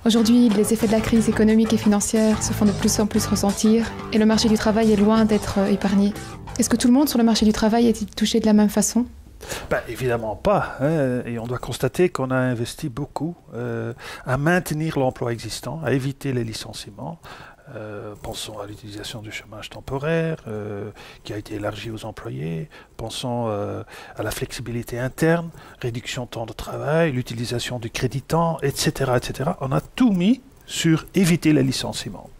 Aujourd'hui, les effets de la crise économique et financière se font de plus en plus ressentir et le marché du travail est loin d'être épargné. Est-ce que tout le monde sur le marché du travail est touché de la même façon ? Évidemment pas, hein, et on doit constater qu'on a investi beaucoup à maintenir l'emploi existant, à éviter les licenciements. Pensons à l'utilisation du chômage temporaire qui a été élargi aux employés, pensons à la flexibilité interne, réduction de temps de travail, l'utilisation du crédit temps, etc., etc. On a tout mis sur éviter les licenciements.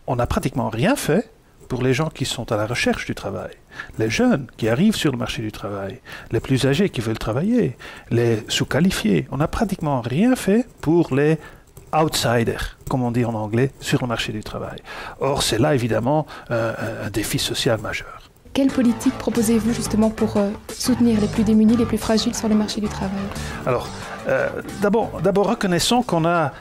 On n'a pratiquement rien fait pour les gens qui sont à la recherche du travail, les jeunes qui arrivent sur le marché du travail, les plus âgés qui veulent travailler, les sous-qualifiés. On n'a pratiquement rien fait pour les outsiders, comme on dit en anglais, sur le marché du travail. Or, c'est là évidemment un défi social majeur. Quelle politique proposez-vous justement pour soutenir les plus démunis, les plus fragiles sur le marché du travail ? Alors, d'abord, reconnaissons qu'on a,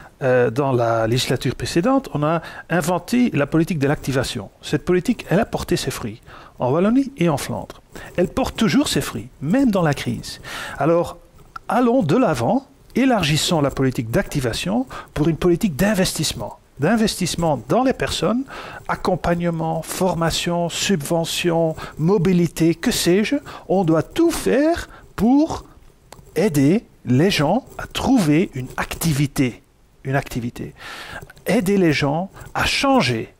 dans la législature précédente, on a inventé la politique de l'activation. Cette politique, elle a porté ses fruits, en Wallonie et en Flandre. Elle porte toujours ses fruits, même dans la crise. Alors, allons de l'avant, élargissons la politique d'activation pour une politique d'investissement dans les personnes, accompagnement, formation, subvention, mobilité, que sais-je. On doit tout faire pour aider les gens à trouver une activité. Aider les gens à changer,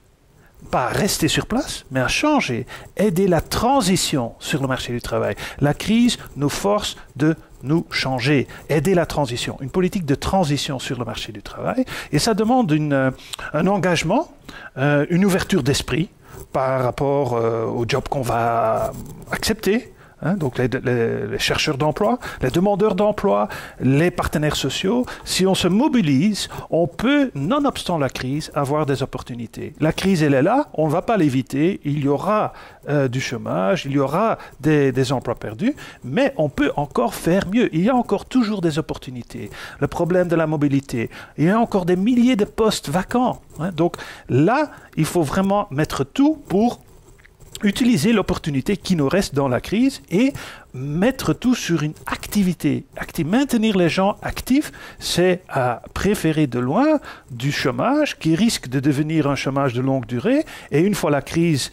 pas à rester sur place, mais à changer, aider la transition sur le marché du travail. La crise nous force de nous changer, aider la transition, une politique de transition sur le marché du travail. Et ça demande un engagement, une ouverture d'esprit par rapport au job qu'on va accepter. Donc les chercheurs d'emploi, les demandeurs d'emploi, les partenaires sociaux, si on se mobilise, on peut, nonobstant la crise, avoir des opportunités. La crise, elle est là, on ne va pas l'éviter, il y aura du chômage, il y aura des emplois perdus, mais on peut encore faire mieux. Il y a encore toujours des opportunités. Le problème de la mobilité, il y a encore des milliers de postes vacants. Donc là, il faut vraiment mettre tout pour utiliser l'opportunité qui nous reste dans la crise et mettre tout sur une activité. Maintenir les gens actifs, c'est à préférer de loin du chômage qui risque de devenir un chômage de longue durée. Et une fois la crise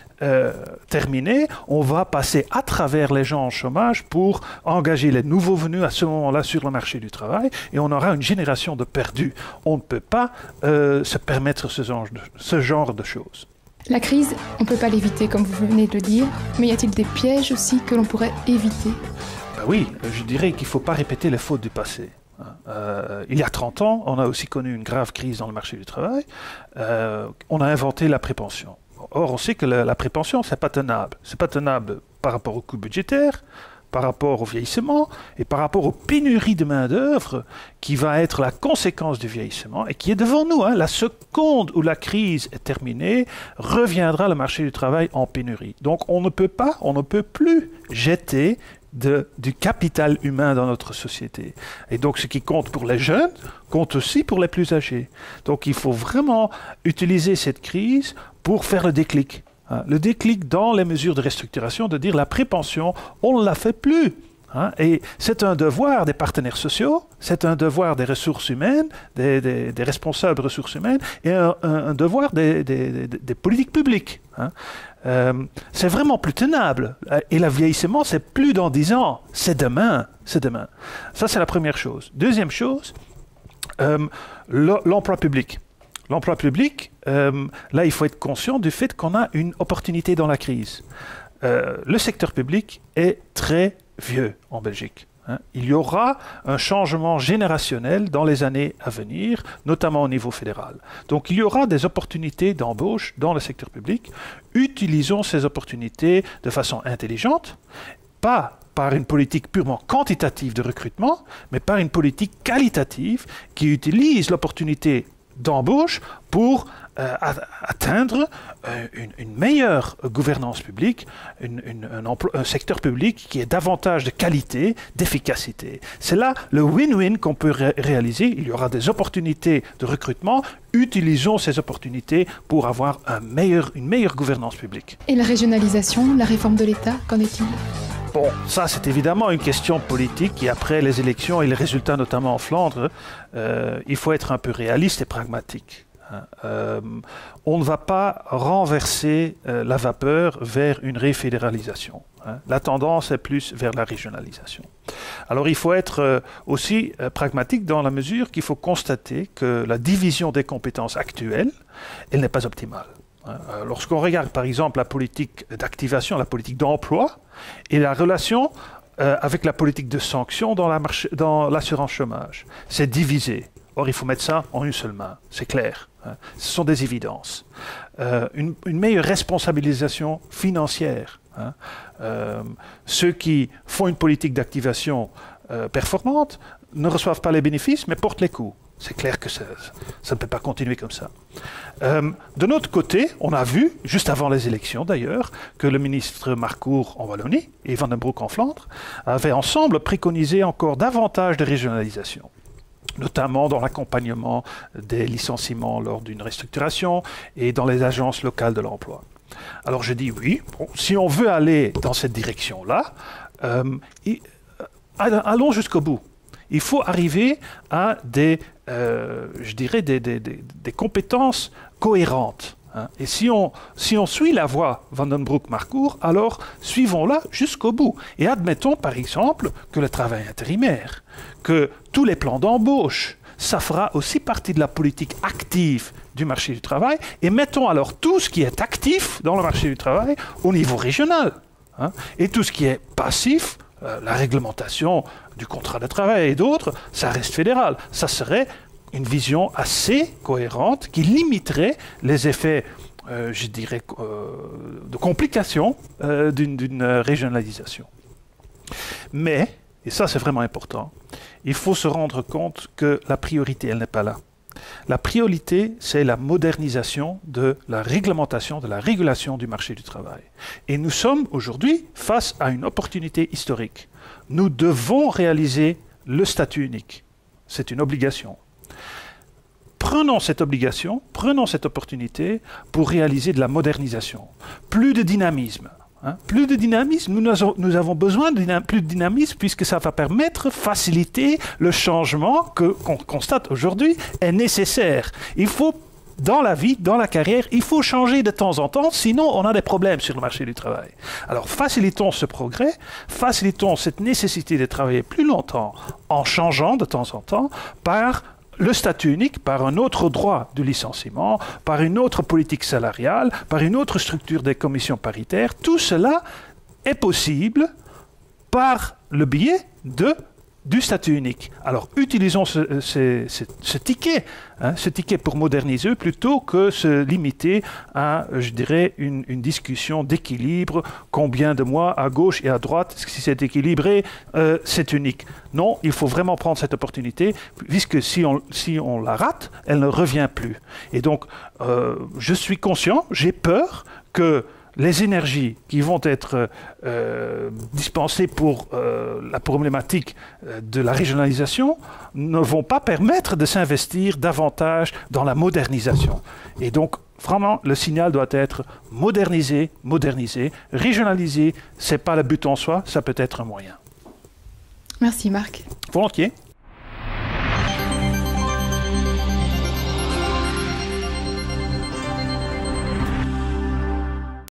terminée, on va passer à travers les gens en chômage pour engager les nouveaux venus à ce moment-là sur le marché du travail et on aura une génération de perdus. On ne peut pas se permettre ce genre de choses. La crise, on ne peut pas l'éviter, comme vous venez de le dire, mais y a-t-il des pièges aussi que l'on pourrait éviter ? Oui, je dirais qu'il ne faut pas répéter les fautes du passé. Il y a 30 ans, on a aussi connu une grave crise dans le marché du travail. On a inventé la prépension. Or, on sait que la prépension, ce n'est pas tenable. Ce n'est pas tenable par rapport au coût budgétaire, par rapport au vieillissement et par rapport aux pénuries de main-d'œuvre qui va être la conséquence du vieillissement et qui est devant nous. La seconde où la crise est terminée, reviendra le marché du travail en pénurie. Donc on ne peut plus jeter du capital humain dans notre société. Et donc ce qui compte pour les jeunes compte aussi pour les plus âgés. Donc il faut vraiment utiliser cette crise pour faire le déclic. Le déclic dans les mesures de restructuration, de dire la prépension, on ne la fait plus. Et c'est un devoir des partenaires sociaux, c'est un devoir des ressources humaines, des responsables ressources humaines, et un devoir des politiques publiques. C'est vraiment plus tenable. Et le vieillissement, c'est plus dans 10 ans, c'est demain. Ça, c'est la première chose. Deuxième chose, l'emploi public. L'emploi public, là, il faut être conscient du fait qu'on a une opportunité dans la crise. Le secteur public est très vieux en Belgique. Il y aura un changement générationnel dans les années à venir, notamment au niveau fédéral. Donc il y aura des opportunités d'embauche dans le secteur public. Utilisons ces opportunités de façon intelligente, pas par une politique purement quantitative de recrutement, mais par une politique qualitative qui utilise l'opportunité d'embauche pour atteindre une meilleure gouvernance publique, un secteur public qui ait davantage de qualité, d'efficacité. C'est là le win-win qu'on peut réaliser. Il y aura des opportunités de recrutement. Utilisons ces opportunités pour avoir une meilleure gouvernance publique. Et la régionalisation, la réforme de l'État, qu'en est-il ? Bon, ça c'est évidemment une question politique et après les élections et les résultats notamment en Flandre, il faut être un peu réaliste et pragmatique. On ne va pas renverser la vapeur vers une réfédéralisation. La tendance est plus vers la régionalisation. Alors il faut être aussi pragmatique dans la mesure qu'il faut constater que la division des compétences actuelles, elle n'est pas optimale. Lorsqu'on regarde par exemple la politique d'activation, la politique d'emploi et la relation avec la politique de sanction dans l'assurance chômage, c'est divisé. Or, il faut mettre ça en une seule main, c'est clair. Ce sont des évidences. Une meilleure responsabilisation financière. Ceux qui font une politique d'activation performante ne reçoivent pas les bénéfices, mais portent les coûts. C'est clair que ça ne peut pas continuer comme ça. De notre côté, on a vu, juste avant les élections d'ailleurs, que le ministre Marcourt en Wallonie et Van den Broek en Flandre avaient ensemble préconisé encore davantage de régionalisation, notamment dans l'accompagnement des licenciements lors d'une restructuration et dans les agences locales de l'emploi. Alors je dis oui, bon, si on veut aller dans cette direction-là, allons jusqu'au bout. Il faut arriver à je dirais des compétences cohérentes. Et si on suit la voie Van den Broek-Marcourt, alors suivons-la jusqu'au bout. Et admettons par exemple que le travail intérimaire, que tous les plans d'embauche, ça fera aussi partie de la politique active du marché du travail. Et mettons alors tout ce qui est actif dans le marché du travail au niveau régional. Et tout ce qui est passif, la réglementation du contrat de travail et d'autres, ça reste fédéral. Ça serait une vision assez cohérente qui limiterait les effets, je dirais, de complications d'une régionalisation. Mais, et ça c'est vraiment important, il faut se rendre compte que la priorité, elle n'est pas là. La priorité, c'est la modernisation de la réglementation, de la régulation du marché du travail. Et nous sommes aujourd'hui face à une opportunité historique. Nous devons réaliser le statut unique. C'est une obligation. Prenons cette obligation, prenons cette opportunité pour réaliser de la modernisation. Plus de dynamisme. Plus de dynamisme, nous avons besoin de plus de dynamisme puisque ça va permettre, faciliter le changement qu'on constate aujourd'hui est nécessaire. Il faut, dans la vie, dans la carrière, il faut changer de temps en temps, sinon on a des problèmes sur le marché du travail. Alors facilitons ce progrès, facilitons cette nécessité de travailler plus longtemps en changeant de temps en temps par le statut unique, par un autre droit du licenciement, par une autre politique salariale, par une autre structure des commissions paritaires. Tout cela est possible par le biais du statut unique. Alors utilisons ce ticket pour moderniser plutôt que se limiter à, je dirais, une discussion d'équilibre. Combien de mois à gauche et à droite, si c'est équilibré, c'est unique. Non, il faut vraiment prendre cette opportunité, puisque si on la rate, elle ne revient plus. Et donc, je suis conscient, j'ai peur que les énergies qui vont être dispensées pour la problématique de la régionalisation ne vont pas permettre de s'investir davantage dans la modernisation. Et donc, vraiment, le signal doit être moderniser, régionaliser. Ce n'est pas le but en soi, ça peut être un moyen. Merci Marc. Volontiers.